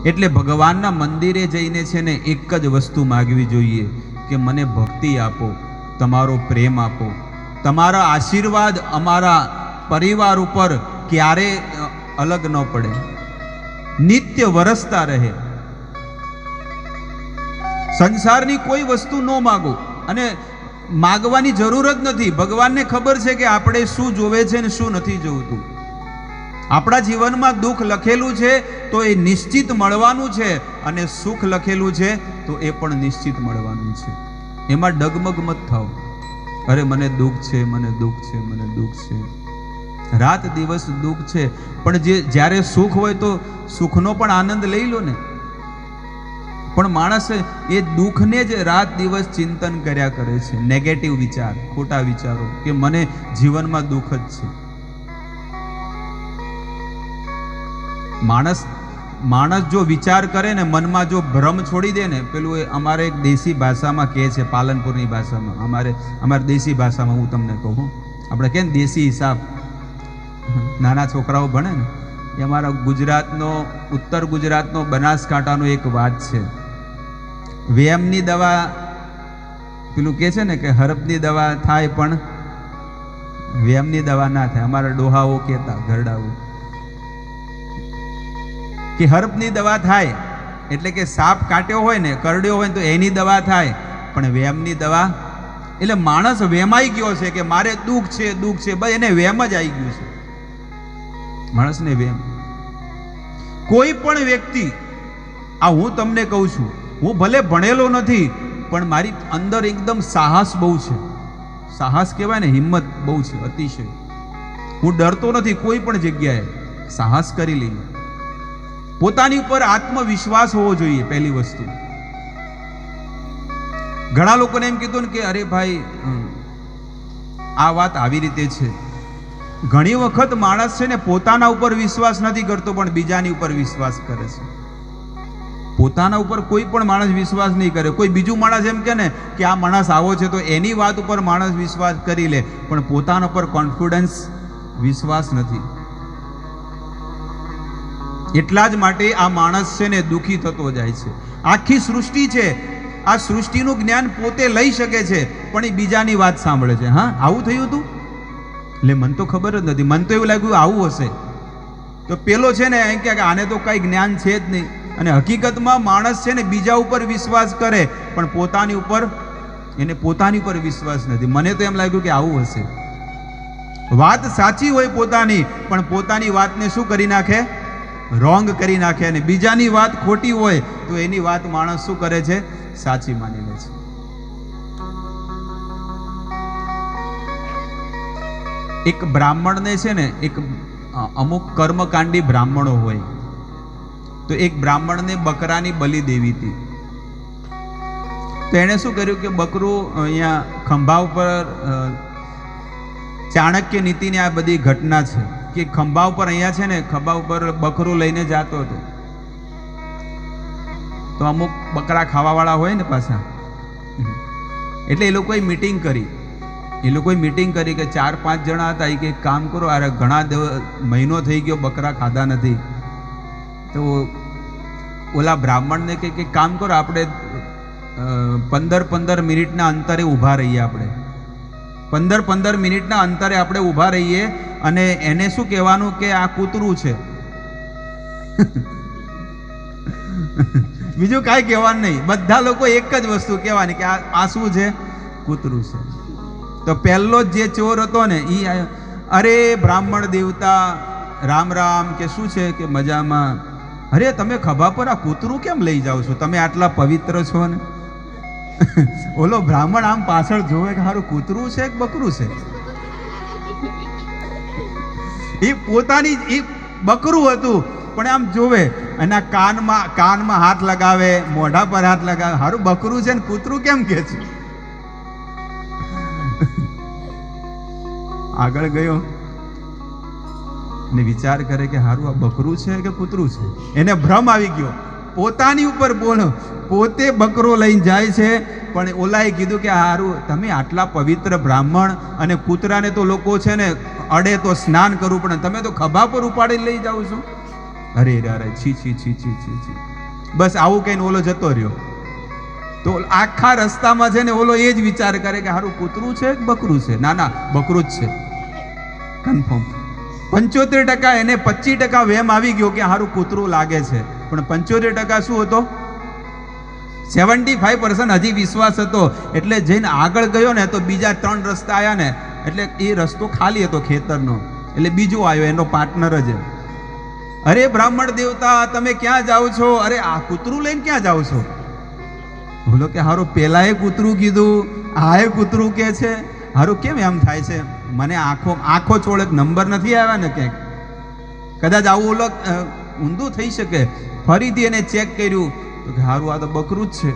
એટલે ભગવાનના મંદિરે જઈને છે ને એક જ વસ્તુ માગવી જોઈએ કે મને ભક્તિ આપો, તમારો પ્રેમ આપો, તમારા આશીર્વાદ અમારા પરિવાર ઉપર ક્યારે અલગ ન પડે, નિત્ય વરસતા રહે. સંસારની કોઈ વસ્તુ ન માગો, અને માગવાની જરૂર જ નથી. ભગવાનને ખબર છે કે આપણે શું જોવે છે ને શું નથી જોવતું. આપણા જીવનમાં દુઃખ લખેલું છે તો એ નિશ્ચિત મળવાનું છે, અને સુખ લખેલું છે તો એ પણ નિશ્ચિત મળવાનું છે. એમાં ડગમગ મત થાવ, અરે મને દુઃખ છે, મને દુઃખ છે, મને દુઃખ છે. રાત દિવસ દુઃખ છે, પણ જ્યારે સુખ હોય તો સુખનો પણ આનંદ લઈ લો ને. પણ માણસ એ દુઃખને જ રાત દિવસ ચિંતન કર્યા કરે છે, નેગેટિવ વિચાર, ખોટા વિચારો કે મને જીવનમાં દુઃખ જ છે. માણસ જો વિચાર કરે ને, મનમાં જો ભ્રમ છોડી દે ને, પેલું એ અમારે એક દેશી ભાષામાં કહે છે, પાલનપુરની ભાષામાં, અમારે દેશી ભાષામાં હું તમને કહું, આપણે કે દેશી હિસાબ નાના છોકરાઓ ભણે ને, એ અમારા ગુજરાતનો, ઉત્તર ગુજરાતનો બનાસકાંઠાનો એક વાત છે. વેમની દવા, પેલું કહે છે ને કે હરપની દવા થાય પણ વેમની દવા ના થાય. અમારા ડોહાઓ કહેતા, ઘરડાઓ, કે હરપની દવા થાય એટલે કે સાપ કાટ્યો હોય ને, કરડ્યો હોય ને તો એની દવા થાય, પણ વેમની દવા, એટલે માણસ વેમાઈ ગયો છે કે મારે દુઃખ છે, દુઃખ છે, બસ એને વેમ જ આવી ગયું છે. માણસને વેમ. કોઈ પણ વ્યક્તિ, આ હું તમને કહું છું, હું ભલે ભણેલો નથી, પણ મારી અંદર એકદમ સાહસ બહુ છે. સાહસ કહેવાય ને, હિંમત બહુ છે, અતિશય. હું ડરતો નથી કોઈ પણ જગ્યાએ, સાહસ કરી લઈએ. પોતાની ઉપર આત્મવિશ્વાસ હોવો જોઈએ પહેલી વસ્તુ. ઘણા લોકોને એમ કીધું ને કે અરે ભાઈ આ વાત આવી રીતે છે. ઘણી વખત માણસ છે ને પોતાના ઉપર વિશ્વાસ નથી કરતો, પણ બીજાની ઉપર વિશ્વાસ કરે છે. પોતાના ઉપર કોઈ પણ માણસ વિશ્વાસ નહીં કરે. કોઈ બીજું માણસ એમ કે ને કે આ માણસ આવો છે તો એની વાત ઉપર માણસ વિશ્વાસ કરી લે, પણ પોતાના ઉપર કોન્ફિડન્સ, વિશ્વાસ નથી. એટલા જ માટે આ માણસ છે ને દુઃખી થતો જાય છે. આખી સૃષ્ટિ છે, આ સૃષ્ટિનું જ્ઞાન પોતે લઈ શકે છે, પણ એ બીજાની વાત સાંભળે છે. હા, આવું થયું હતું, એટલે મને તો ખબર જ નથી, મને તો એવું લાગ્યું આવું હશે. તો પેલો છે ને એમ કે આને તો કઈ જ્ઞાન છે જ નહીં. અને હકીકતમાં માણસ છે ને બીજા ઉપર વિશ્વાસ કરે, પણ પોતાની ઉપર, એને પોતાની ઉપર વિશ્વાસ નથી. મને તો એમ લાગ્યું કે આવું હશે. વાત સાચી હોય પોતાની, પણ પોતાની વાતને શું કરી નાખે, રોંગ કરી નાખે. અને બીજાની વાત ખોટી હોય તો એની વાત માણસ શું કરે છે, સાચી માની લે છે. એક બ્રાહ્મણને છે ને, એક અમુક કર્મકાંડી બ્રાહ્મણો હોય, તો એક બ્રાહ્મણને બકરાની બલિ દેવી હતી. તો એણે શું કર્યું કે બકરું અહીંયા ખંભા ઉપર, ચાણક્ય નીતિની આ બધી ઘટના છે કે ખંભા ઉપર, અહીંયા છે ને ખંભા ઉપર બકરું લઈને જતો હતો. તો અમુક બકરા ખાવાવાળા હોય ને પાછા, એટલે એ લોકોએ મીટિંગ કરી. કે 4-5 જણા હતા, એ કે કામ કરો, અરે ઘણા મહિનો થઈ ગયો બકરા ખાધા નથી. તો ઓલા બ્રાહ્મણને કે કામ કરો, આપણે 15 મિનિટના અંતરે ઊભા રહીએ. આપણે 15 મિનિટના અંતરે આપણે ઊભા રહીએ, અને એને શું કહેવાનું કે આ કૂતરું છે. બીજું કાંઈ કહેવાનું નહીં. બધા લોકો એક જ વસ્તુ કહેવાની કે આ શું છે, કૂતરું છે. તો પહેલો જે ચોર હતો ને, એ અરે બ્રાહ્મણ દેવતા રામ રામ, કે શું છે, કે મજામાં. અરે તમે ખભા પર આ કૂતરું કેમ લઈ જાઓ છો, તમે આટલા પવિત્ર છો ને. ઓલો બ્રાહ્મણ આમ પાછળ જોવે કે સારું કૂતરું છે કે બકરું છે. એ પોતાની, એ બકરું હતું પણ આમ જોવે, એના કાનમાં હાથ લગાવે, મોઢા પર હાથ લગાવે, સારું બકરું છે ને કૂતરું કેમ કે છે. આગળ ગયો ને વિચાર કરે કે હારું આ બકરું છે કે કૂતરું છે. એને ભ્રમ આવી ગયો, પોતાની ઉપર બોલો, પોતે બકરો લઈને જાય છે, પણ ઓલાએ કીધું કે હારું તમે આટલા પવિત્ર બ્રાહ્મણ, અને કૂતરાને તો લોકો છે ને અડે તો સ્નાન કરવું પડે, તમે તો ખભા પર ઉપાડી લઈ જાઓ છો. અરે છી છી છી છી છી છી. બસ આવું કહીને ઓલો જતો રહ્યો. તો આખા રસ્તામાં છે ને ઓલો એ જ વિચાર કરે કે હારું કૂતરું છે કે બકરું છે. ના ના, બકરું જ છે કન્ફર્મ. 75% એને 25% વેમ આવી ગયો કે હારું કૂતરું લાગે છે, પણ 75% શું હતો? 75% હજી વિશ્વાસ હતો. એટલે જઈને આગળ ગયો ને તો બીજા 3 રસ્તા આવ્યા ને, એટલે એ રસ્તો ખાલી હતો ખેતરનો, એટલે બીજો આવ્યો એનો પાર્ટનર જ. અરે બ્રાહ્મણ દેવતા, તમે ક્યાં જાઓ છો? અરે આ કૂતરું લઈને ક્યાં જાઓ છો? બોલો કે હારું પેલાએ કૂતરું કીધું, આએ કૂતરું કે છે. હારું કેમ એમ થાય છે? મને આંખો ચોળક નંબર નથી આવ્યા ને ક્યાંક, કદાચ આવું ઓલો ઊંધું થઈ શકે. ફરીથી એને ચેક કર્યું તો કે હારું આ તો બકરું જ છે,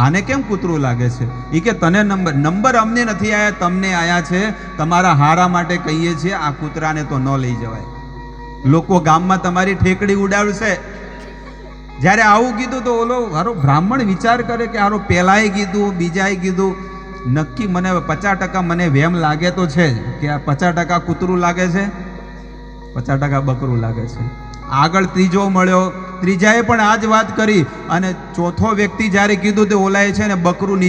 આને કેમ કૂતરું લાગે છે? એ કે તને નંબર અમને નથી આવ્યા, તમને આવ્યા છે. તમારા હારા માટે કહીએ છીએ, આ કૂતરાને તો ન લઈ જવાય. લોકો ગામમાં તમારી ઠેકડી ઉડાવશે. જ્યારે આવું કીધું તો ઓલો હારો બ્રાહ્મણ વિચાર કરે કે હારો પહેલાંય કીધું, બીજાએ કીધું, નક્કી મને 50% મને વેમ લાગે તો છે કે આ 50% કૂતરું લાગે છે, 50% બકરું લાગે છે. આગળ ત્રીજો મળ્યો, ત્રીજાએ પણ આ જ વાત કરી. અને ચોથો વ્યક્તિ જ્યારે કીધું તે ઓલાએ છે ને બકરું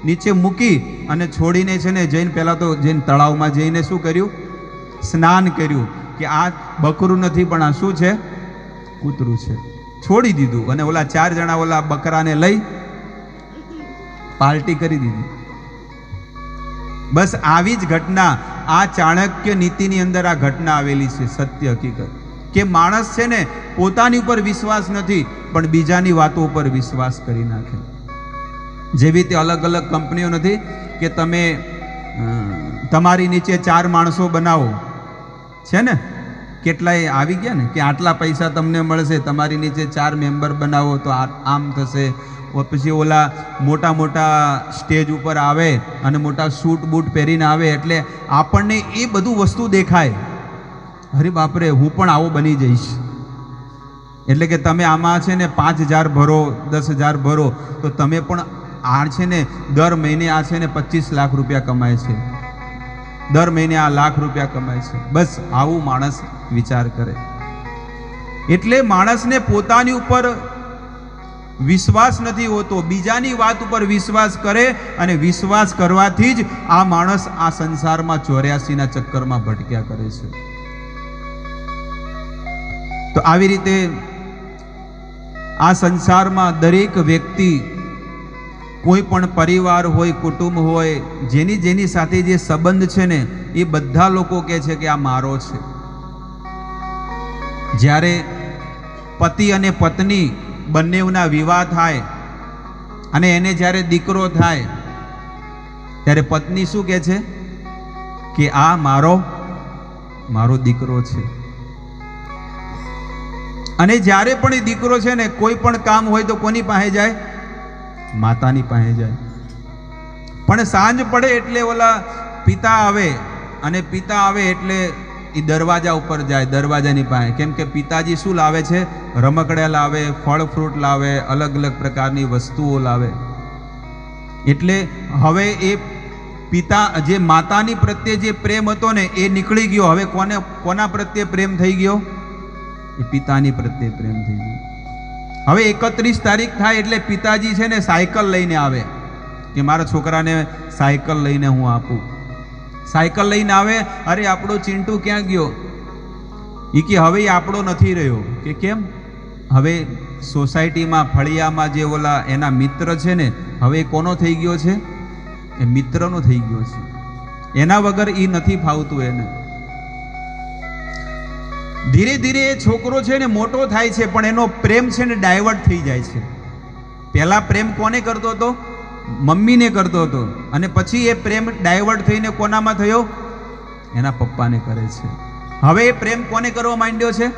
નીચે મૂકી અને છોડીને છે ને જઈને પહેલાં તો જઈને તળાવમાં જઈને શું કર્યું? સ્નાન કર્યું કે આ બકરું નથી પણ આ શું છે? કૂતરું છે. છોડી દીધું અને ઓલા 4 જણા ઓલા બકરાને લઈ પાર્ટી કરી દીધી. બસ આવી જ ઘટના આ ચાણક્ય નીતિની અંદર આ ઘટના આવેલી છે. સત્ય હકીકત કે માણસ છે ને પોતાની ઉપર વિશ્વાસ નથી પણ બીજાની વાતો ઉપર વિશ્વાસ કરી નાખે. જેવી રીતે અલગ અલગ કંપનીઓ નથી કે તમે તમારી નીચે 4 માણસો બનાવો છે ને, કેટલાય આવી ગયા ને કે આટલા પૈસા તમને મળશે, તમારી નીચે 4 મેમ્બર બનાવો તો આમ થશે. પછી ઓલા મોટા મોટા સ્ટેજ ઉપર આવે અને મોટા સૂટ બૂટ પહેરીને આવે એટલે આપણને એ બધું વસ્તુ દેખાય. અરે બાપરે, હું પણ આવો બની જઈશ. એટલે કે તમે આમાં છે ને 5,000 ભરો, 10,000 ભરો તો તમે પણ આ છે ને દર મહિને આ છે ને 25 લાખ રૂપિયા કમાય છે, દર મહિને આ લાખ રૂપિયા કમાય છે. બસ આવું માણસ વિચાર કરે. એટલે માણસને પોતાની ઉપર વિશ્વાસ નથી હોતો, બીજાની વાત ઉપર વિશ્વાસ કરે અને વિશ્વાસ કરવાથી જ આ માણસ આ સંસારમાં 84ના ચક્કરમાં ભટક્યા કરે છે. તો આવી રીતે આ સંસારમાં દરેક વ્યક્તિ, કોઈ પણ પરિવાર હોય, કુટુંબ હોય, જેની સાથે જે સંબંધ છે ને એ બધા લોકો કહે છે કે આ મારો છે. જ્યારે પતિ અને પત્ની બંનેના વિવાહ થાય અને એને જ્યારે દીકરો થાય ત્યારે પત્ની શું કહે છે કે આ મારો દીકરો છે. અને જ્યારે પણ એ દીકરો છે ને કોઈ પણ કામ હોય તો કોની પાસે જાય? માતાની પાસે જાય. પણ સાંજ પડે એટલે ઓલા પિતા આવે અને પિતા આવે એટલે એ દરવાજા ઉપર જાય, દરવાજાની પાસે. કેમ કે પિતાજી શું લાવે છે? રમકડા લાવે, ફળ ફ્રૂટ લાવે, અલગ અલગ પ્રકારની વસ્તુઓ લાવે. એટલે હવે એ પિતા જે માતાની પ્રત્યે જે પ્રેમ હતો ને એ નીકળી ગયો. હવે કોના પ્રત્યે પ્રેમ થઈ ગયો? એ પિતાની પ્રત્યે પ્રેમ થઈ ગયો. હવે 31 તારીખ થાય એટલે પિતાજી છે ને સાયકલ લઈને આવે કે મારા છોકરાને સાયકલ લઈને હું આપું. સાયકલ લઈને આવે. અરે આપણો ચિંટુ ક્યાં ગયો? એ કે હવે આપણો નથી રહ્યો. કે કેમ? હવે સોસાયટીમાં ફળિયામાં જે ઓલા એના મિત્ર છે ને હવે કોનો થઈ ગયો છે? એ મિત્રનો થઈ ગયો છે. એના વગર એ નથી ફાવતું એને. ધીરે ધીરે એ છોકરો છે ને મોટો થાય છે પણ એનો પ્રેમ છે ને ડાયવર્ટ થઈ જાય છે. પહેલા પ્રેમ કોને કરતો હતો? મમ્મીને કરતો હતો. અને પછી એ પ્રેમ ડાયવર્ટ થઈને કોનામાં થયો? એના પપ્પાને કરે છે. હવે એ પ્રેમ કોને કરવા માંડ્યો છે?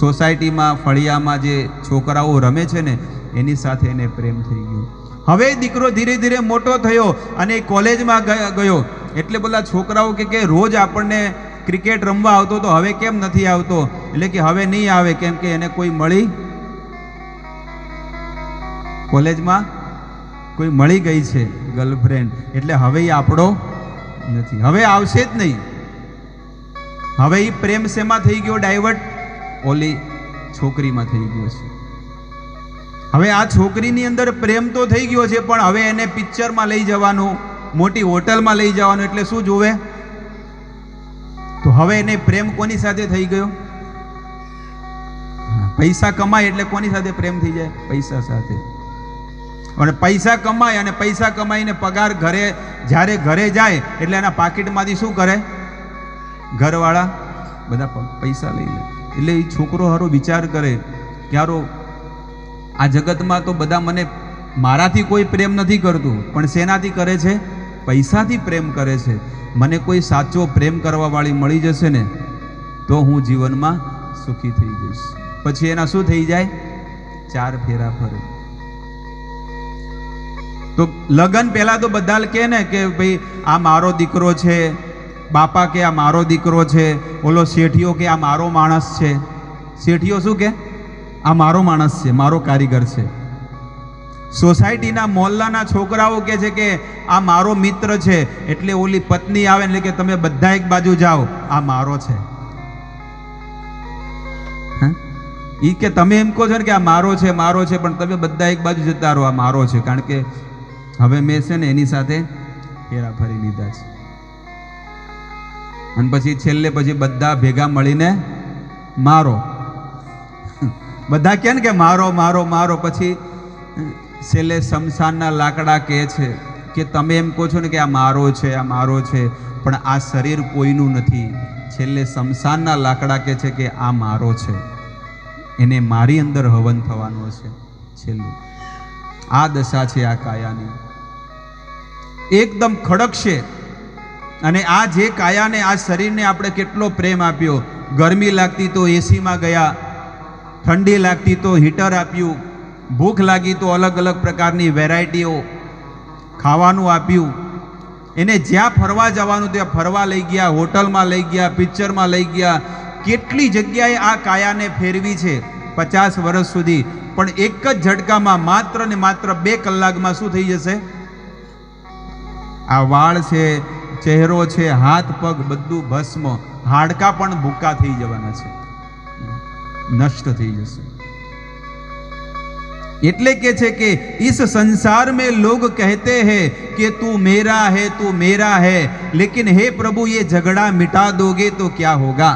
સોસાયટીમાં ફળિયામાં જે છોકરાઓ રમે છે ને એની સાથે એને પ્રેમ થઈ ગયો. હવે દીકરો ધીરે ધીરે મોટો થયો અને કોલેજમાં ગયો એટલે બોલા છોકરાઓ કે રોજ આપણને ક્રિકેટ રમવા આવતો તો હવે કેમ નથી આવતો? એટલે કે હવે નહીં આવે કેમ કે એને કોઈ મળી, કોલેજમાં કોઈ મળી ગઈ છે ગર્લફ્રેન્ડ, એટલે હવે એ આપણો નથી, હવે આવશે જ નહીં. હવે એ પ્રેમ શેમાં થઈ ગયો ડાયવર્ટ? ઓલી છોકરીમાં થઈ ગયો છે. હવે આ છોકરીની અંદર પ્રેમ તો થઈ ગયો છે, પણ હવે એને પિક્ચરમાં લઈ જવાનું, મોટી હોટલમાં લઈ જવાનું, એટલે શું જોવે? તો હવે એને પ્રેમ કોની સાથે થઈ ગયો? પૈસા કમાય એટલે કોની સાથે પ્રેમ થઈ જાય? પૈસા સાથે. અને પૈસા કમાય અને પૈસા કમાઈને પગાર ઘરે જ્યારે ઘરે જાય એટલે એના પાકીટમાંથી શું કરે? ઘરવાળા બધા પૈસા લઈ લે. એટલે એ છોકરો હારો વિચાર કરે કે હારો આ જગતમાં તો બધા મને મારાથી કોઈ પ્રેમ નથી કરતું, પણ શેનાથી કરે છે? પૈસાથી પ્રેમ કરે છે. મને કોઈ સાચો પ્રેમ કરવા વાળી મળી જશે ને તો હું જીવનમાં સુખી થઈ જઈશ. પછી એના શું થઈ જાય? 4 ફેરા ફરે. તો લગન પહેલા તો બધા કહે ને કે ભાઈ આ મારો દીકરો છે, બાપા કે આ મારો દીકરો છે, ઓલો શેઠિયો કે આ મારો માણસ છે. શેઠિયો શું કે? આ મારો માણસ છે, મારો કારીગર છે. સોસાયટીના મોહલ્લાના છોકરાઓ કહે છે કે આ મારો મિત્ર છે. એટલે ઓલી પત્ની આવે એટલે કે તમે બધા એક બાજુ જાઓ, આ મારો છે. ઈ કે તમે એમ કહો છો ને કે આ મારો છે, મારો છે, પણ તમે બધા એક બાજુ જતા રહો, આ મારો છે. કારણ કે હવે મેં છે ને એની સાથે ફેરા ફરી લીધા છે. અને પછી છેલ્લે પછી બધા ભેગા મળીને મારો, બધા કહે ને કે મારો મારો મારો. પછી છેલ્લે શમશાનના લાકડા કહે છે કે તમે એમ કહો છો ને કે આ મારો છે, આ મારો છે, પણ આ શરીર કોઈનું નથી. છેલ્લે શમશાનના લાકડા કહે છે કે આ મારો છે, એને મારી અંદર હવન થવાનો છે. છેલ્લું આ દશા છે આ કાયાની. એકદમ ખડકશે. અને આ જે કાયાને, આ શરીરને આપણે કેટલો પ્રેમ આપ્યો. ગરમી લાગતી તો એસીમાં ગયા, ઠંડી લાગતી તો હીટર આપ્યું, ભૂખ લાગી તો અલગ અલગ પ્રકારની વેરાયટીઓ ખાવાનું આપ્યું. એને જ્યાં ફરવા જવાનું ત્યાં ફરવા લઈ ગયા, હોટલમાં લઈ ગયા, પિક્ચરમાં લઈ ગયા. કેટલી જગ્યાએ આ કાયાને ફેરવી છે 50 વર્ષ સુધી. પણ એક જ ઝટકામાં માત્ર ને માત્ર 2 કલાકમાં શું થઈ જશે? આ વાળ છે, ચહેરો છે, હાથ પગ બધું ભસ્મ, હાડકા પણ ભૂકા થઈ જવાના છે, નષ્ટ થઈ જશે. એટલે કે છે કે इस संसार में लोग कहते हैं कि तू मेरा है, तू मेरा है, लेकिन हे प्रभु ये झगड़ा मिटा दोगे तो क्या होगा?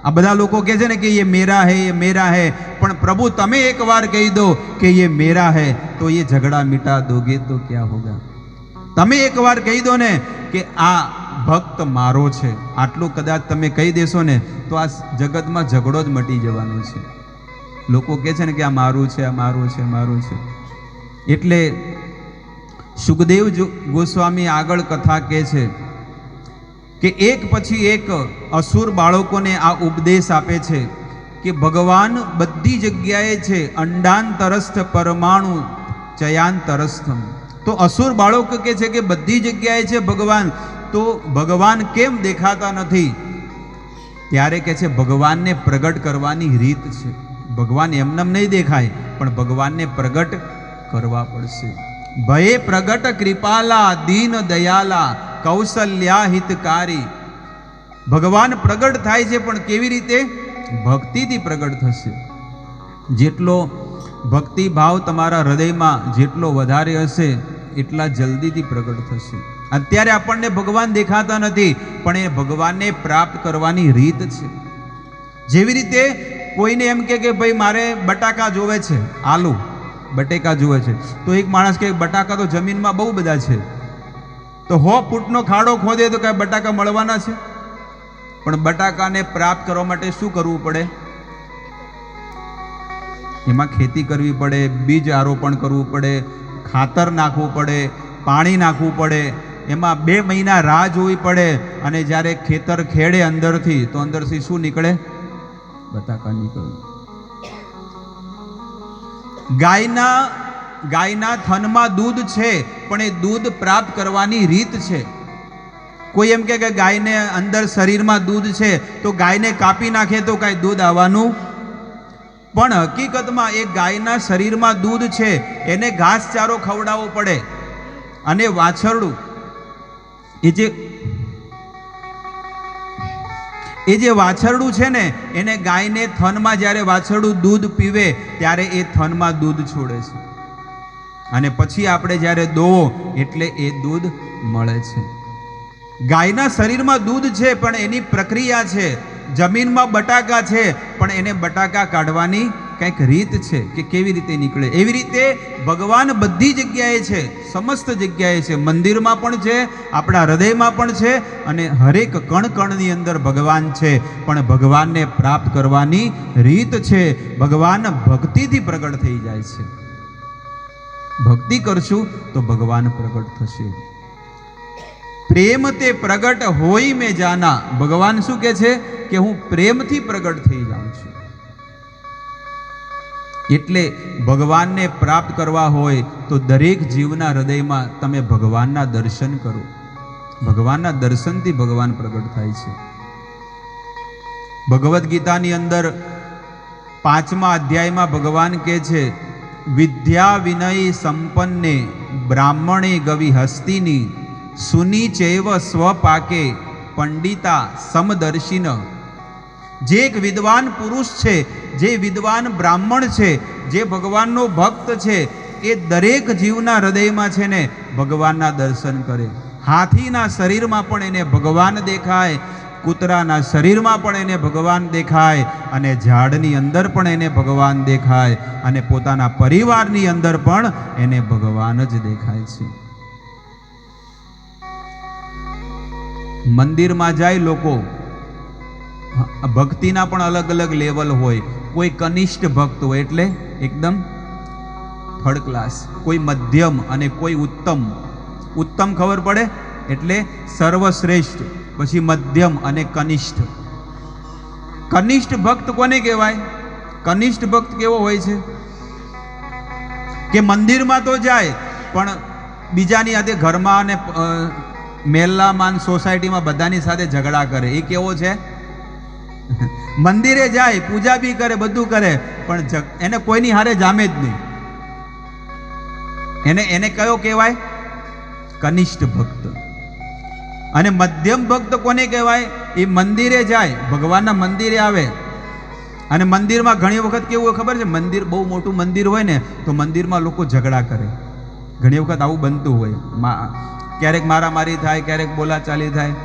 આ બધા લોકો કહે છે ને કે ये मेरा है, ये मेरा है, પણ પ્રભુ તમે એકવાર કહી દો કે ये मेरा है तो ये झगड़ा मिटा दोगे तो क्या होगा? તમે એકવાર કહી દો ને કે આ ભક્ત મારો છે, આટલું કદાચ તમે કહી દેશો ને તો આ જગતમાં ઝઘડો જ મટી જવાનો છે. લોકો કહે છે ને કે આ મારું છે, આ મારું છે, મારું છે. એટલે સુખદેવ ગોસ્વામી આગળ કથા કહે છે કે એક પછી એક અસુર બાળકોને આ ઉપદેશ આપે છે કે ભગવાન બધી જગ્યાએ છે. અંડાંતરસ્થ પરમાણુ ચયાંતરસ્થમ. તો અસુર બાળકો કહે છે કે બધી જગ્યાએ છે ભગવાન, તો ભગવાન કેમ દેખાતા નથી? ત્યારે કહે છે ભગવાનને પ્રગટ કરવાની રીત છે. ભગવાન એમનેમ નહીં દેખાય, પણ ભગવાનને પ્રગટ કરવા પડશે. ભયે પ્રગટ કૃપાલા દીન દયાલા કૌશલ્યા હિતકારી. ભગવાન પ્રગટ થાય છે, પણ કેવી રીતે? ભક્તિથી પ્રગટ થશે. જેટલો ભક્તિ ભાવ તમારા હૃદયમાં જેટલો વધારે હશે એટલા જલ્દીથી પ્રગટ થશે. અત્યારે આપણને ભગવાન દેખાતા નથી, પણ એ ભગવાનને પ્રાપ્ત કરવાની રીત છે. જેવી રીતે કોઈને એમ કે ભાઈ મારે બટાકા જોવે છે, આલુ બટેકા જોવે છે, તો એક માણસ કે બટાકા તો જમીનમાં બહુ બધા છે, તો 100 ફૂટનો ખાડો ખોદે તો કાંઈ બટાકા મળવાના છે? પણ બટાકાને પ્રાપ્ત કરવા માટે શું કરવું પડે? એમાં ખેતી કરવી પડે, બીજ આરોપણ કરવું પડે, ખાતર નાખવું પડે, પાણી નાખવું પડે, એમાં 2 મહિના રાહ જોવી પડે. અને જ્યારે ખેતર ખેડે અંદરથી, તો અંદરથી શું નીકળે? બટાકા નીકળે. ગાયના થનમાં દૂધ છે, પણ એ દૂધ પ્રાપ્ત કરવાની રીત છે. કોઈ એમ કે ગાયને અંદર શરીરમાં દૂધ છે, તો ગાયને કાપી નાખે તો કાંઈ દૂધ આવવાનું? પણ હકીકતમાં એ ગાયના શરીરમાં દૂધ છે, એને ઘાસચારો ખવડાવવો પડે. અને વાછરડું એ જે વાછરડું છે ને, એને ગાયને થનમાં જ્યારે વાછરડું દૂધ પીવે ત્યારે એ થનમાં દૂધ છોડે છે, અને પછી આપણે જ્યારે દોવો એટલે એ દૂધ મળે છે. ગાયના શરીરમાં દૂધ છે પણ એની પ્રક્રિયા છે. જમીનમાં બટાકા છે પણ એને બટાકા કાઢવાની કંઈક રીત છે કે કેવી રીતે નીકળે. એવી રીતે ભગવાન બધી જગ્યાએ છે, સમસ્ત જગ્યાએ છે. મંદિરમાં પણ છે, આપણા હૃદયમાં પણ છે, અને હરેક કણ કણની અંદર ભગવાન છે. પણ ભગવાનને પ્રાપ્ત કરવાની રીત છે. ભગવાન ભક્તિથી પ્રગટ થઈ જાય છે. ભક્તિ કરશું તો ભગવાન પ્રગટ થશે. પ્રેમ તે પ્રગટ હોય મેં જાના. ભગવાન શું કહે છે કે હું પ્રેમથી પ્રગટ થઈ જાઉં છું. એટલે ભગવાનને પ્રાપ્ત કરવા હોય તો દરેક જીવના હૃદયમાં તમે ભગવાનના દર્શન કરો. ભગવાનના દર્શનથી ભગવાન પ્રગટ થાય છે. ભગવદ્ ગીતાની અંદર 5મા અધ્યાયમાં ભગવાન કહે છે, વિદ્યા વિનય સંપન્ને બ્રાહ્મણે ગવિ હસ્તિની સુની ચૈવ સ્વપાકે પંડિતા સમદર્શિન. જે એક વિદ્વાન પુરુષ છે, જે વિદ્વાન બ્રાહ્મણ છે, જે ભગવાનનો ભક્ત છે, એ દરેક જીવના હૃદયમાં છે ને ભગવાનના દર્શન કરે. હાથીના શરીરમાં પણ એને ભગવાન દેખાય, કૂતરાના શરીરમાં પણ એને ભગવાન દેખાય, અને ઝાડની અંદર પણ એને ભગવાન દેખાય, અને પોતાના પરિવારની અંદર પણ એને ભગવાન જ દેખાય છે. મંદિરમાં જાય લોકો, ભક્તિના પણ અલગ અલગ લેવલ હોય. કોઈ કનિષ્ઠ ભક્ત હોય એટલે એકદમ થર્ડ ક્લાસ, કોઈ મધ્યમ અને કોઈ ઉત્તમ. ઉત્તમ ખબર પડે એટલે સર્વશ્રેષ્ઠ, પછી મધ્યમ અને કનિષ્ઠ. કનિષ્ઠ ભક્ત કોને કહેવાય? કનિષ્ઠ ભક્ત કેવો હોય છે કે મંદિરમાં તો જાય પણ બીજાની સાથે ઘરમાં અને મહેલામાં સોસાયટીમાં બધાની સાથે ઝઘડા કરે. એ કેવો છે? મંદિરે જાય, પૂજા બી કરે, બધું કરે, પણ એને કોઈની હારે જામે જ નહીં. એને કયો કહેવાય? કનિષ્ઠ ભક્ત. અને મધ્યમ ભક્ત કોને કહેવાય? એ મંદિરે જાય, ભગવાનના મંદિરે આવે, અને મંદિરમાં ઘણી વખત કેવું હોય ખબર છે? મંદિર બહુ મોટું મંદિર હોય ને તો મંદિરમાં લોકો ઝઘડા કરે. ઘણી વખત આવું બનતું હોય. ક્યારેક મારામારી થાય, ક્યારેક બોલાચાલી થાય.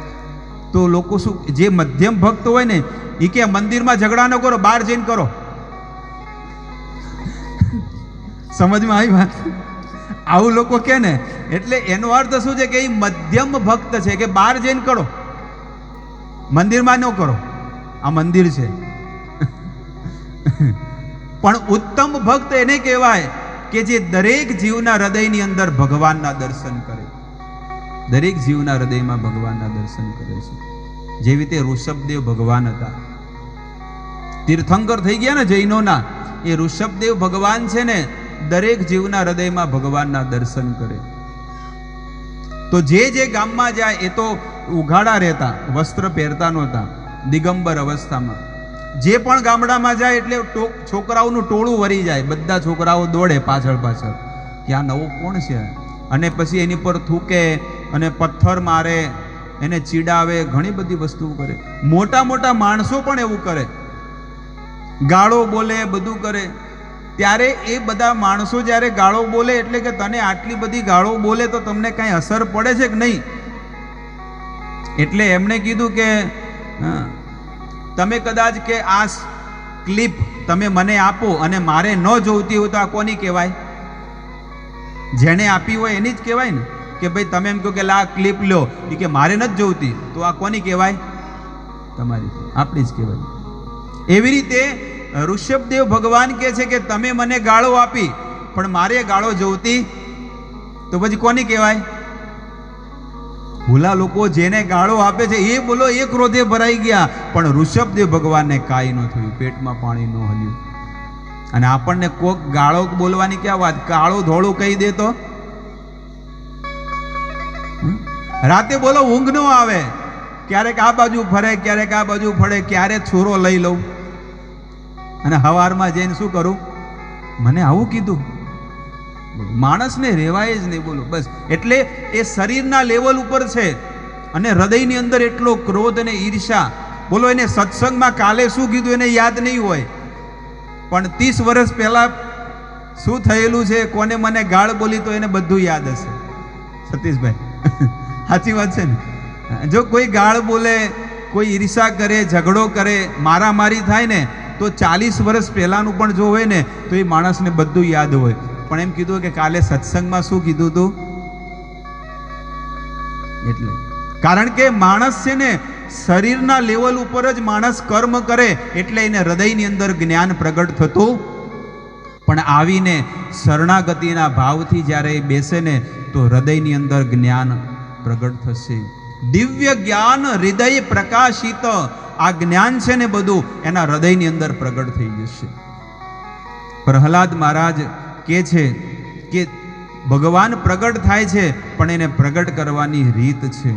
તો લોકો શું, જે મધ્યમ ભક્ત હોય ને એ કે મંદિરમાં ઝઘડા ન કરો, બહાર જઈને કરો. સમજમાં આવી વાત? આવું લોકો કે ને, એટલે એનો અર્થ શું છે કે એ મધ્યમ ભક્ત છે, કે બહાર જઈને કરો, મંદિરમાં ન કરો, આ મંદિર છે. પણ ઉત્તમ ભક્ત એને કહેવાય કે જે દરેક જીવના હૃદયની અંદર ભગવાનના દર્શન કરે. દરેક જીવના હૃદયમાં ભગવાનના દર્શન કરે છે. જેવી રીતે ઋષભદેવ ભગવાન હતા, તીર્થંકર થઈ ગયા ને જૈનોના, એ ઋષભદેવ ભગવાન છે ને દરેક જીવના હૃદયમાં ભગવાનના દર્શન કરે. તો જે ગામમાં જાય એ તો ઉઘાડા રહેતા, વસ્ત્ર પહેરતા નહોતા, દિગંબર અવસ્થામાં. જે પણ ગામડામાં જાય એટલે છોકરાઓનું ટોળું વરી જાય, બધા છોકરાઓ દોડે પાછળ પાછળ કે આ નવો કોણ છે, અને પછી એની પર થૂકે અને પથ્થર મારે, એને ચીડાવે, ઘણી બધી વસ્તુઓ કરે. મોટા મોટા માણસો પણ એવું કરે, ગાળો બોલે, બધું કરે. ત્યારે એ બધા માણસો જ્યારે ગાળો બોલે એટલે કે તને આટલી બધી ગાળો બોલે તો તમને કાંઈ અસર પડે છે કે નહીં? એટલે એમણે કીધું કે તમે કદાચ કે આ ક્લિપ તમે મને આપો અને મારે ન જોઈતી હોય તો આ કોની કહેવાય? જેણે આપી હોય એની જ કહેવાય ને. કે ભાઈ તમે એમ કહો કે આ ક્લિપ લો, એ કે મારે નથી જોઈતી, તો આ કોની કહેવાય? તમારી, આપણી જ કહેવાય. એવી રીતે ઋષભદેવ ભગવાન કહે છે કે તમે મને ગાળો આપી પણ મારે ગાળો જોઈતી, તો પછી કોની કહેવાય? ભૂલા લોકો જેને ગાળો આપે છે એ બોલો એ ક્રોધે ભરાઈ ગયા, પણ ઋષભદેવ ભગવાનને કાંઈ ન થયું, પેટમાં પાણી ન હલ્યું. અને આપણને કોક ગાળો બોલવાની ક્યાં વાત, કાળું ધોળું કહી દે તો રાતે બોલો ઊંઘ ન આવે, ક્યારેક આ બાજુ ફરે, ક્યારેક આ બાજુ ફરે, ક્યારે છોરો લઈ લઉં, અને હવારમાં જઈને શું કરું, મને આવું કીધું. માણસને રહેવાય જ નહીં, બોલો બસ. એટલે એ શરીરના લેવલ ઉપર છે, અને હૃદયની અંદર એટલો ક્રોધ અને ઈર્ષા બોલો એને સત્સંગમાં કાલે શું કીધું એને યાદ નહીં હોય, પણ 30 વર્ષ પહેલા શું થયેલું છે, કોને મને ગાળ બોલી, તો એને બધું યાદ હશે. સતીશભાઈ સાચી વાત છે ને? જો કોઈ ગાળ બોલે, કોઈ ઈર્ષા કરે, ઝઘડો કરે, મારામારી થાય ને, તો 40 વર્ષ પહેલાનું પણ જો હોય ને તો એ માણસને બધું યાદ હોય. પણ એમ કીધું કે કાલે સત્સંગમાં શું કીધું તું, એટલે કારણ કે માણસ છે ને શરીરના લેવલ ઉપર જ માણસ કર્મ કરે એટલે એને હૃદયની અંદર જ્ઞાન પ્રગટ થતું, પણ આવીને શરણાગતિના ભાવથી જ્યારે એ બેસે ને તો હૃદયની અંદર જ્ઞાન પ્રગટ થશે. દિવ્ય જ્ઞાન હૃદય પ્રકાશિત, આ જ્ઞાન છે ને બધું એના હૃદયની અંદર પ્રગટ થઈ જશે. પ્રહલાદ મહારાજ કહે છે કે ભગવાન પ્રગટ થાય છે પણ એને પ્રગટ કરવાની રીત છે.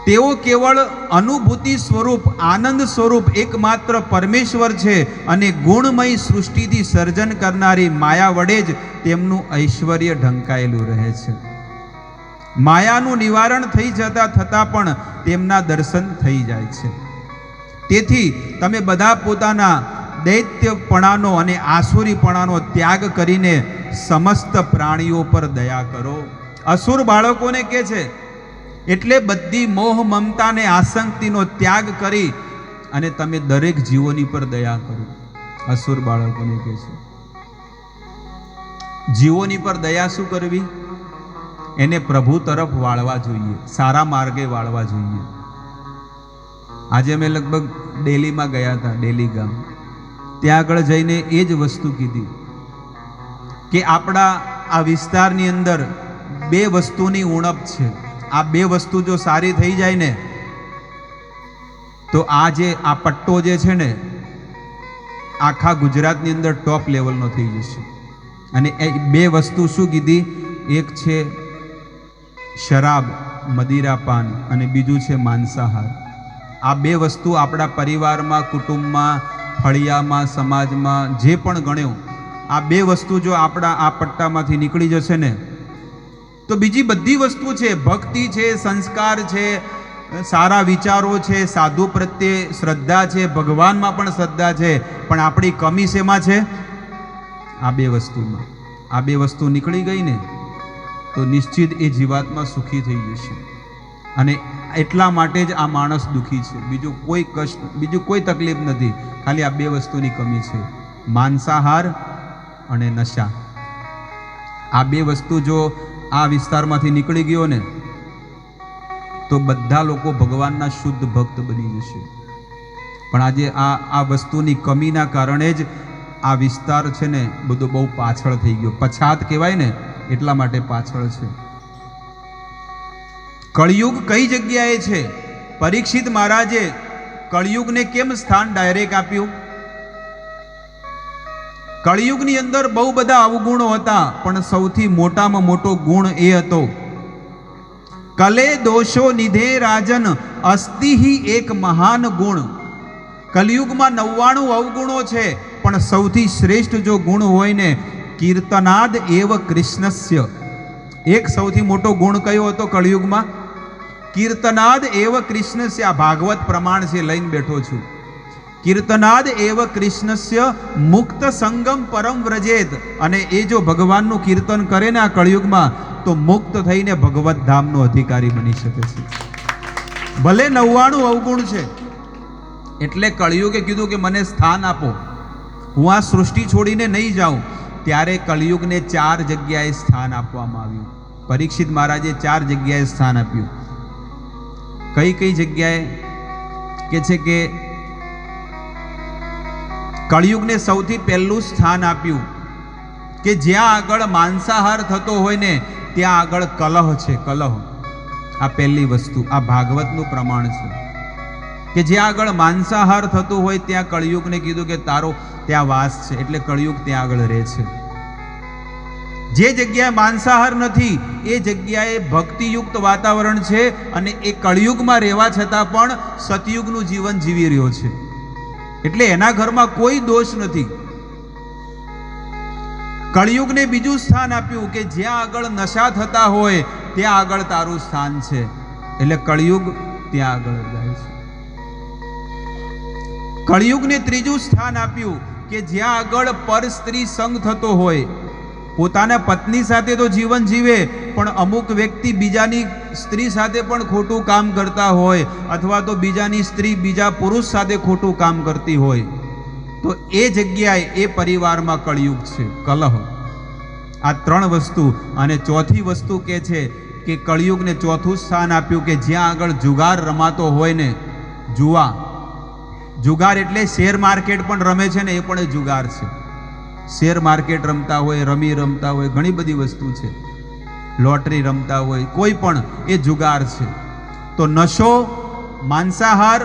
તેઓ કેવળ અનુભૂતિ સ્વરૂપ, આનંદ સ્વરૂપ એકમાત્ર પરમેશ્વર છે અને ગુણમય સૃષ્ટિથી સર્જન કરનારી માયા વડે જ તેમનું ઐશ્વર્ય ઢંકાયેલું રહે છે. માયાનું નિવારણ થઈ થતાં પણ તેમના દર્શન થઈ જાય છે. તેથી તમે બધા પોતાના દૈત્યપણાનો અને આસુરીપણાનો ત્યાગ કરીને સમસ્ત પ્રાણીઓ પર દયા કરો. અસુર બાળકોને કહે છે, એટલે બધી મોહ મમતા ને આસક્તિનો ત્યાગ કરી અને તમે દરેક જીવોની પર દયા કરો. અસુર બાળકોને કહે છે જીવોની પર દયા શું કરવી, એને પ્રભુ તરફ વાળવા જોઈએ, સારા માર્ગે વાળવા જોઈએ. આજે મેં લગભગ દિલ્હીમાં ગયા હતા, દિલ્હી ગામ. ત્યાં આગળ જઈને એ જ વસ્તુ કીધી કે આપણા આ વિસ્તારની અંદર 2 વસ્તુની ઉણપ છે. આ 2 વસ્તુ જો સારી થઈ જાય ને તો આ પટ્ટો જે છે ને આખા ગુજરાતની અંદર ટોપ લેવલનો થઈ જશે. અને એ 2 વસ્તુ શું કીધી, એક છે શરાબ, મદિરાપાન, અને બીજું છે માંસાહાર. આ 2 વસ્તુ આપણા પરિવારમાં, કુટુંબમાં, ફળિયામાં, સમાજમાં જે પણ ગણ્યો, આ 2 વસ્તુ જો આપણા આ પટ્ટામાંથી નીકળી જશે ને તો બીજી બધી વસ્તુ છે, ભક્તિ છે, સંસ્કાર છે, સારા વિચારો છે, સાધુ પ્રત્યે શ્રદ્ધા છે, ભગવાનમાં પણ શ્રદ્ધા છે, પણ આપણી કમી શેમાં છે, આ 2 વસ્તુમાં. આ 2 વસ્તુ નીકળી ગઈ ને તો નિશ્ચિત એ જીવાત્મા સુખી થઈ જશે. અને એટલા માટે જ આ માણસ દુઃખી છે. બીજું કોઈ કષ્ટ, બીજું કોઈ તકલીફ નથી, ખાલી આ 2 વસ્તુની કમી છે, માંસાહાર અને નશા. આ 2 વસ્તુ જો આ વિસ્તારમાંથી નીકળી ગયો ને તો બધા લોકો ભગવાનના શુદ્ધ ભક્ત બની જશે. પણ આજે આ વસ્તુની કમીના કારણે જ આ વિસ્તાર છે ને બધો બહુ પાછળ થઈ ગયો. પછાત કહેવાય ને એટલા માટે પાછળ છે. કળિયુગ કઈ જગ્યાએ છે? પરીક્ષિત મહારાજે કળિયુગને કેમ સ્થાન ડાયરેક્ટ આપ્યું? કળિયુગની અંદર બહુ બધા અવગુણો હતા, પણ સૌથી મોટામાં મોટો ગુણ એ હતો કલે દોષો નિધે રાજન અસ્તિહિ એક મહાન ગુણ. કલિયુગમાં 99 અવગુણો છે, પણ સૌથી શ્રેષ્ઠ જો ગુણ હોય ને કીર્તનાદ એવ કૃષ્ણસ્ય. એક સૌથી મોટો ગુણ કયો હતો કળિયુગમાં? કીર્તનાદ એવ કૃષ્ણસ્ય. આ ભાગવત પ્રમાણ છે, લઈને બેઠો છું. કીર્તનાદ એવ કૃષ્ણસ્ય મુક્ત સંગમ પરમ વ્રજેત. અને એ જો ભગવાનનું કીર્તન કરે ને આ કળિયુગમાં તો મુક્ત થઈને ભગવત ધામનો અધિકારી બની શકે છે. ભલે 99 અવગુણ છે, એટલે કળિયુગે કીધું કે મને સ્થાન આપો, હું આ સૃષ્ટિ છોડીને નહીં જાઉં. ત્યારે કળિયુગને 4 જગ્યાએ સ્થાન આપવામાં આવ્યું. પરીક્ષિત મહારાજે 4 જગ્યાએ સ્થાન આપ્યું. કઈ કઈ જગ્યાએ કે છે કે કળિયુગને સૌથી પહેલું સ્થાન આપ્યું કે જ્યાં આગળ માંસાહાર થતો હોય ને ત્યાં આગળ કલહ છે, કલહ. આ પહેલી વસ્તુ, આ ભાગવતનું પ્રમાણ છે કે જ્યાં આગળ માંસાહાર થતું હોય ત્યાં કળિયુગને કીધું કે તારો ત્યાં વાસ છે, એટલે કળિયુગ ત્યાં આગળ રહે છે. જે જગ્યાએ માંસાહાર નથી એ જગ્યાએ ભક્તિયુક્ત વાતાવરણ છે, અને એ કળિયુગમાં રહેવા છતાં પણ સતયુગનું જીવન જીવી રહ્યો છે. એટલે એના ઘરમાં કોઈ દોષ નથી. કળિયુગને બીજું સ્થાન આપ્યું કે જ્યાં આગળ નશા થતા હોય, ત્યાં આગળ તારું સ્થાન છે. એટલે કળિયુગ ત્યાં આગળ જાય છે. કળિયુગને ત્રીજું સ્થાન આપ્યું કે જ્યાં આગળ પર સ્ત્રી સંગ થતો હોય. પોતાના પત્ની સાથે તો જીવન જીવે, પણ અમુક વ્યક્તિ બીજાની સ્ત્રી સાથે પણ ખોટું કામ કરતા હોય, અથવા તો બીજાની સ્ત્રી બીજા પુરુષ સાથે ખોટું કામ કરતી હોય, તો એ જગ્યાએ એ પરિવારમાં કળિયુગ છે, કલહ. આ ત્રણ વસ્તુ. અને ચોથી વસ્તુ કે છે કે કળિયુગને ચોથું સ્થાન આપ્યું કે જ્યાં આગળ જુગાર રમાતો હોય ને, જુવા. જુગાર એટલે શેર માર્કેટ પણ રમે છે ને, એ પણ એ જુગાર છે. શેર માર્કેટ રમતા હોય, રમી રમતા હોય, ઘણી બધી વસ્તુ છે, લોટરી રમતા હોય, કોઈ પણ એ જુગાર છે. તો નશો, માંસાહાર,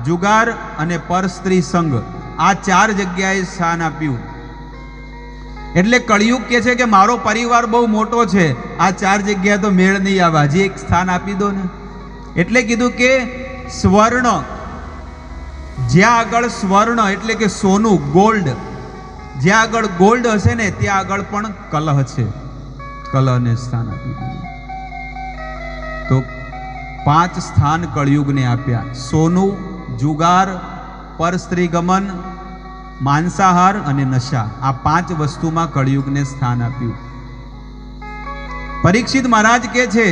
જુગાર અને પર સ્ત્રી સંગ, આ ચાર જગ્યાએ સ્થાન આપ્યું. એટલે કળિયુગ કે છે કે મારો પરિવાર બહુ મોટો છે, આ ચાર જગ્યા તો મેળ નહીં આવે, હજી એક સ્થાન આપી દો ને. એટલે કીધું કે સ્વર્ણ, જ્યાં આગળ સ્વર્ણ એટલે કે સોનું, ગોલ્ડ, જ્યાં આગળ ગોલ્ડ હશે ને ત્યાં આગળ પણ કલહ છે. કલહને સ્થાન આપી દીધું. તો 5 સ્થાન કળિયુગને આપ્યા: સોનું, જુગાર, પર સ્ત્રી ગમન, માંસાહાર અને નશા. આ 5 વસ્તુમાં કળિયુગને સ્થાન આપ્યું. પરીક્ષિત મહારાજ કહે છે,